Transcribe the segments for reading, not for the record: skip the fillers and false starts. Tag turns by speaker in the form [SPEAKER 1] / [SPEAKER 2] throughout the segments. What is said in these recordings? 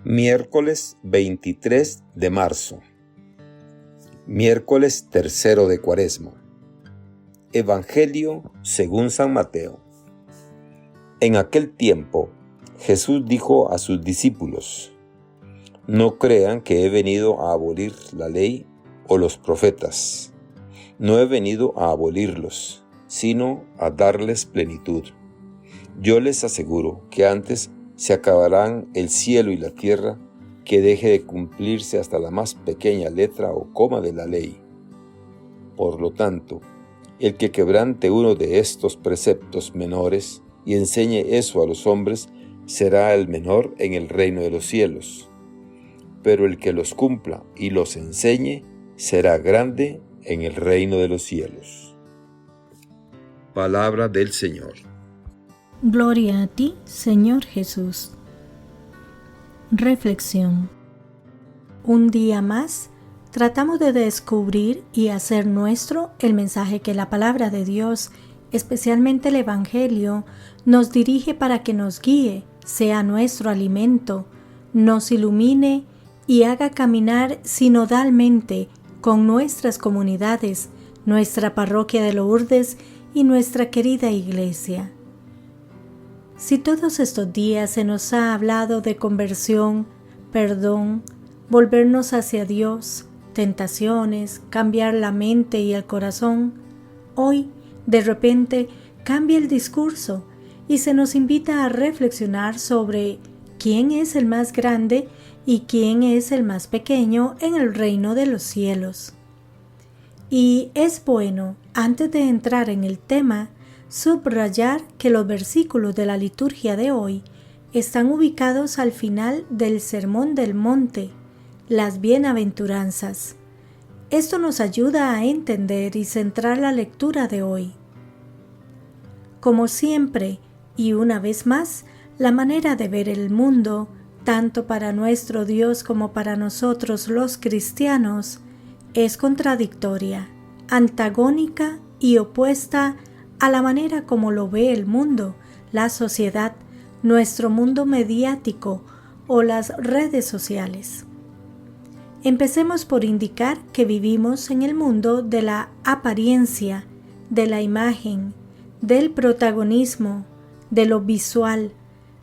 [SPEAKER 1] Miércoles 23 de marzo. Miércoles tercero de Cuaresma. Evangelio según San Mateo. En aquel tiempo, Jesús dijo a sus discípulos: No crean que he venido a abolir la ley o los profetas. No he venido a abolirlos, sino a darles plenitud. Yo les aseguro que antes se acabarán el cielo y la tierra que deje de cumplirse hasta la más pequeña letra o coma de la ley. Por lo tanto, el que quebrante uno de estos preceptos menores y enseñe eso a los hombres será el menor en el reino de los cielos. Pero el que los cumpla y los enseñe será grande en el reino de los cielos. Palabra del Señor.
[SPEAKER 2] Gloria a ti, Señor Jesús. Reflexión. Un día más, tratamos de descubrir y hacer nuestro el mensaje que la palabra de Dios, especialmente el Evangelio, nos dirige para que nos guíe, sea nuestro alimento, nos ilumine y haga caminar sinodalmente con nuestras comunidades, nuestra parroquia de Lourdes y nuestra querida iglesia. Si todos estos días se nos ha hablado de conversión, perdón, volvernos hacia Dios, tentaciones, cambiar la mente y el corazón, hoy, de repente, cambia el discurso y se nos invita a reflexionar sobre quién es el más grande y quién es el más pequeño en el reino de los cielos. Y es bueno, antes de entrar en el tema, subrayar que los versículos de la liturgia de hoy están ubicados al final del Sermón del Monte, las bienaventuranzas. Esto nos ayuda a entender y centrar la lectura de hoy. Como siempre, y una vez más, la manera de ver el mundo, tanto para nuestro Dios como para nosotros los cristianos, es contradictoria, antagónica y opuesta a la manera como lo ve el mundo, la sociedad, nuestro mundo mediático o las redes sociales. Empecemos por indicar que vivimos en el mundo de la apariencia, de la imagen, del protagonismo, de lo visual,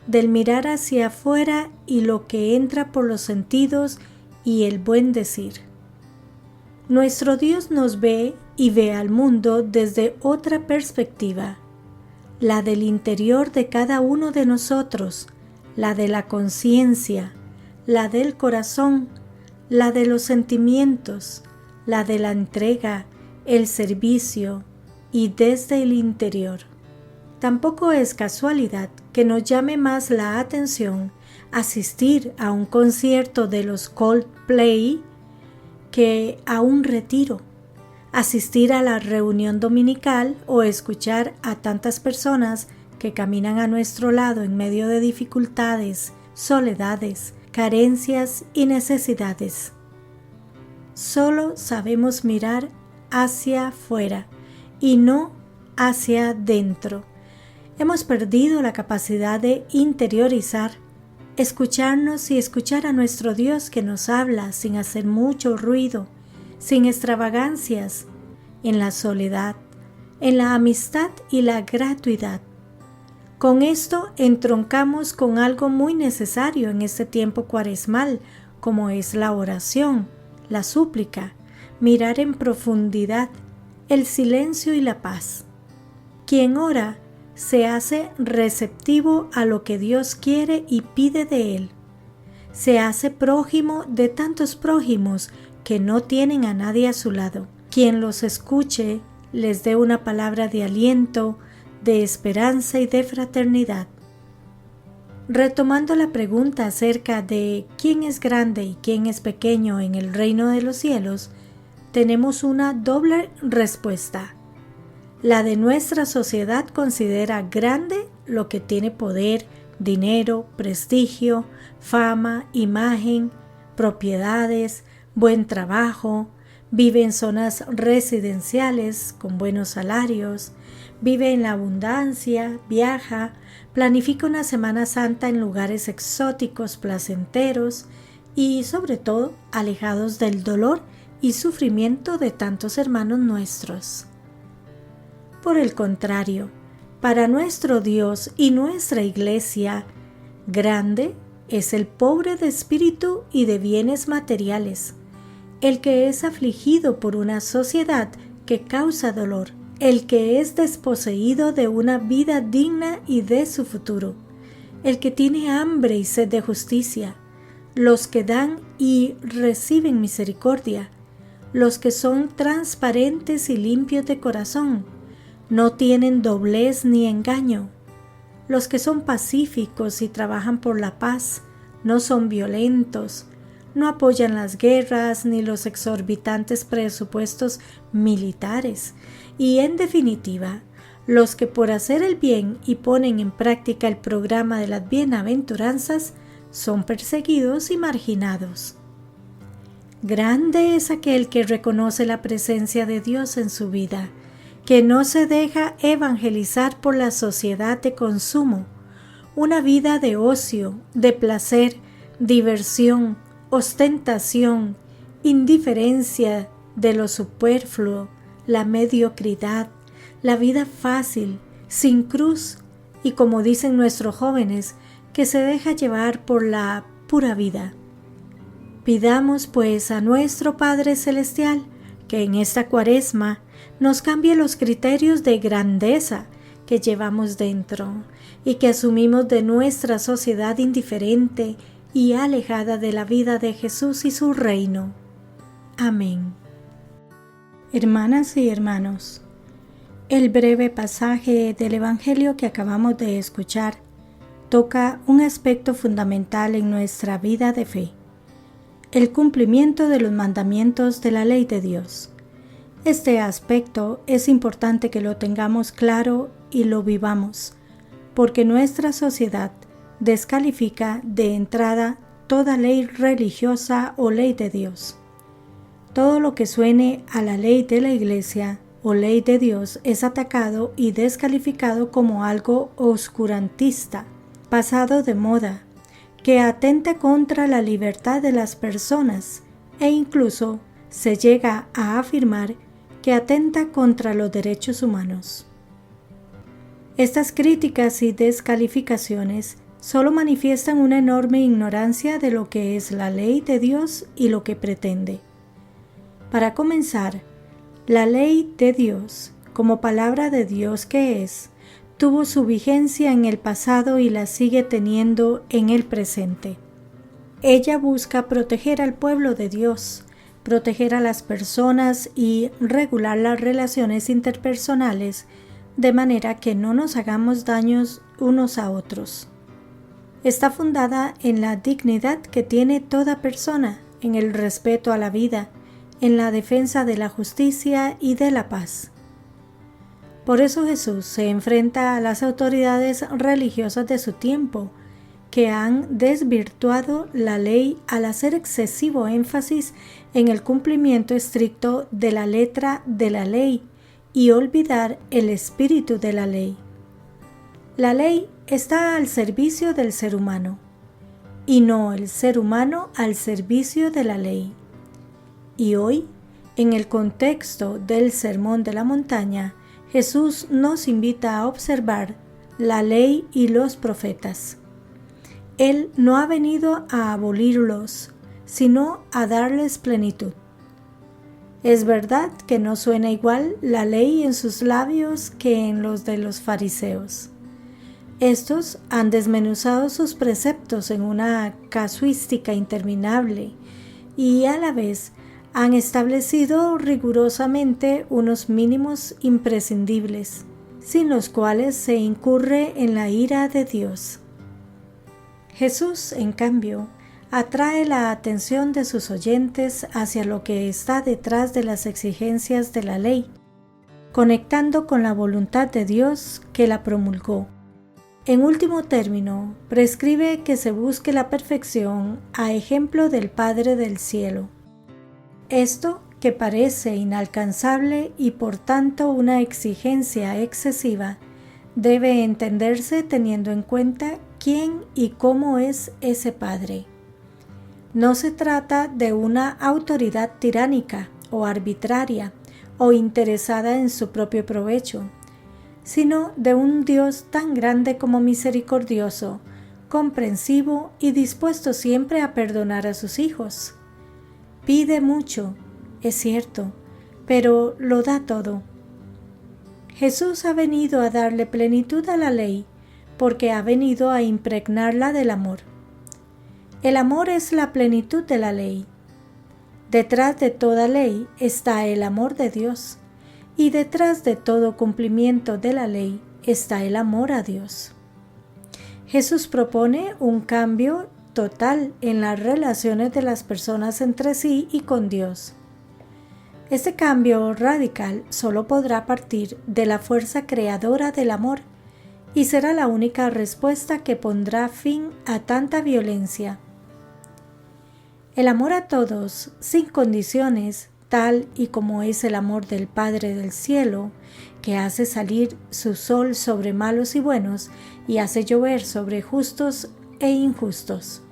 [SPEAKER 2] del mirar hacia afuera y lo que entra por los sentidos y el buen decir. Nuestro Dios nos ve y ve al mundo desde otra perspectiva, la del interior de cada uno de nosotros, la de la conciencia, la del corazón, la de los sentimientos, la de la entrega, el servicio y desde el interior. Tampoco es casualidad que nos llame más la atención asistir a un concierto de los Coldplay que a un retiro, asistir a la reunión dominical o escuchar a tantas personas que caminan a nuestro lado en medio de dificultades, soledades, carencias y necesidades. Solo sabemos mirar hacia afuera y no hacia adentro. Hemos perdido la capacidad de interiorizar, escucharnos y escuchar a nuestro Dios que nos habla sin hacer mucho ruido, sin extravagancias, en la soledad, en la amistad y la gratuidad. Con esto entroncamos con algo muy necesario en este tiempo cuaresmal, como es la oración, la súplica, mirar en profundidad, el silencio y la paz. Quien ora se hace receptivo a lo que Dios quiere y pide de él. Se hace prójimo de tantos prójimos que no tienen a nadie a su lado. Quien los escuche les dé una palabra de aliento, de esperanza y de fraternidad. Retomando la pregunta acerca de quién es grande y quién es pequeño en el reino de los cielos, tenemos una doble respuesta. La de nuestra sociedad considera grande lo que tiene poder, dinero, prestigio, fama, imagen, propiedades, buen trabajo, vive en zonas residenciales con buenos salarios, vive en la abundancia, viaja, planifica una Semana Santa en lugares exóticos, placenteros y, sobre todo, alejados del dolor y sufrimiento de tantos hermanos nuestros. Por el contrario, para nuestro Dios y nuestra Iglesia, grande es el pobre de espíritu y de bienes materiales, el que es afligido por una sociedad que causa dolor, el que es desposeído de una vida digna y de su futuro, el que tiene hambre y sed de justicia, los que dan y reciben misericordia, los que son transparentes y limpios de corazón, no tienen doblez ni engaño, los que son pacíficos y trabajan por la paz, no son violentos, no apoyan las guerras ni los exorbitantes presupuestos militares y, en definitiva, los que por hacer el bien y ponen en práctica el programa de las bienaventuranzas son perseguidos y marginados. Grande es aquel que reconoce la presencia de Dios en su vida, que no se deja evangelizar por la sociedad de consumo, una vida de ocio, de placer, diversión, ostentación, indiferencia de lo superfluo, la mediocridad, la vida fácil, sin cruz y, como dicen nuestros jóvenes, que se deja llevar por la pura vida. Pidamos pues a nuestro Padre Celestial que en esta Cuaresma nos cambie los criterios de grandeza que llevamos dentro y que asumimos de nuestra sociedad indiferente y alejada de la vida de Jesús y su reino. Amén. Hermanas y hermanos, el breve pasaje del Evangelio que acabamos de escuchar toca un aspecto fundamental en nuestra vida de fe: el cumplimiento de los mandamientos de la ley de Dios. Este aspecto es importante que lo tengamos claro y lo vivamos, porque nuestra sociedad descalifica de entrada toda ley religiosa o ley de Dios. Todo lo que suene a la ley de la Iglesia o ley de Dios es atacado y descalificado como algo oscurantista, pasado de moda, que atenta contra la libertad de las personas e incluso se llega a afirmar que atenta contra los derechos humanos. Estas críticas y descalificaciones solo manifiestan una enorme ignorancia de lo que es la ley de Dios y lo que pretende. Para comenzar, la ley de Dios, como palabra de Dios que es, tuvo su vigencia en el pasado y la sigue teniendo en el presente. Ella busca proteger al pueblo de Dios, proteger a las personas y regular las relaciones interpersonales de manera que no nos hagamos daños unos a otros. Está fundada en la dignidad que tiene toda persona, en el respeto a la vida, en la defensa de la justicia y de la paz. Por eso Jesús se enfrenta a las autoridades religiosas de su tiempo, que han desvirtuado la ley al hacer excesivo énfasis en el cumplimiento estricto de la letra de la ley y olvidar el espíritu de la ley. La ley está al servicio del ser humano, y no el ser humano al servicio de la ley. Y hoy, en el contexto del Sermón de la Montaña, Jesús nos invita a observar la ley y los profetas. Él no ha venido a abolirlos, sino a darles plenitud. Es verdad que no suena igual la ley en sus labios que en los de los fariseos. Estos han desmenuzado sus preceptos en una casuística interminable y a la vez han establecido rigurosamente unos mínimos imprescindibles, sin los cuales se incurre en la ira de Dios. Jesús, en cambio, atrae la atención de sus oyentes hacia lo que está detrás de las exigencias de la ley, conectando con la voluntad de Dios que la promulgó. En último término, prescribe que se busque la perfección a ejemplo del Padre del Cielo. Esto que parece inalcanzable y por tanto una exigencia excesiva, debe entenderse teniendo en cuenta quién y cómo es ese Padre. No se trata de una autoridad tiránica o arbitraria o interesada en su propio provecho, sino de un Dios tan grande como misericordioso, comprensivo y dispuesto siempre a perdonar a sus hijos. Pide mucho, es cierto, pero lo da todo. Jesús ha venido a darle plenitud a la ley, porque ha venido a impregnarla del amor. El amor es la plenitud de la ley. Detrás de toda ley está el amor de Dios, y detrás de todo cumplimiento de la ley está el amor a Dios. Jesús propone un cambio total en las relaciones de las personas entre sí y con Dios. Este cambio radical solo podrá partir de la fuerza creadora del amor y será la única respuesta que pondrá fin a tanta violencia. El amor a todos, sin condiciones, tal y como es el amor del Padre del Cielo, que hace salir su sol sobre malos y buenos y hace llover sobre justos e injustos.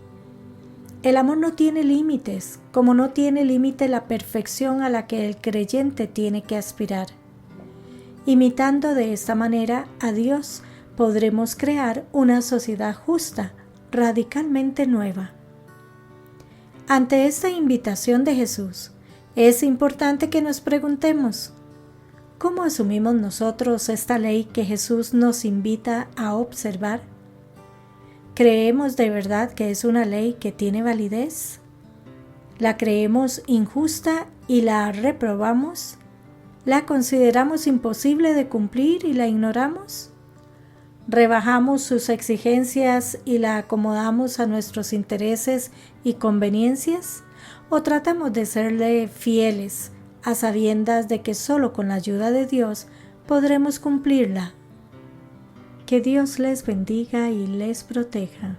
[SPEAKER 2] El amor no tiene límites, como no tiene límite la perfección a la que el creyente tiene que aspirar. Imitando de esta manera a Dios, podremos crear una sociedad justa, radicalmente nueva. Ante esta invitación de Jesús, es importante que nos preguntemos, ¿cómo asumimos nosotros esta ley que Jesús nos invita a observar? ¿Creemos de verdad que es una ley que tiene validez? ¿La creemos injusta y la reprobamos? ¿La consideramos imposible de cumplir y la ignoramos? ¿Rebajamos sus exigencias y la acomodamos a nuestros intereses y conveniencias? ¿O tratamos de serle fieles a sabiendas de que solo con la ayuda de Dios podremos cumplirla? Que Dios les bendiga y les proteja.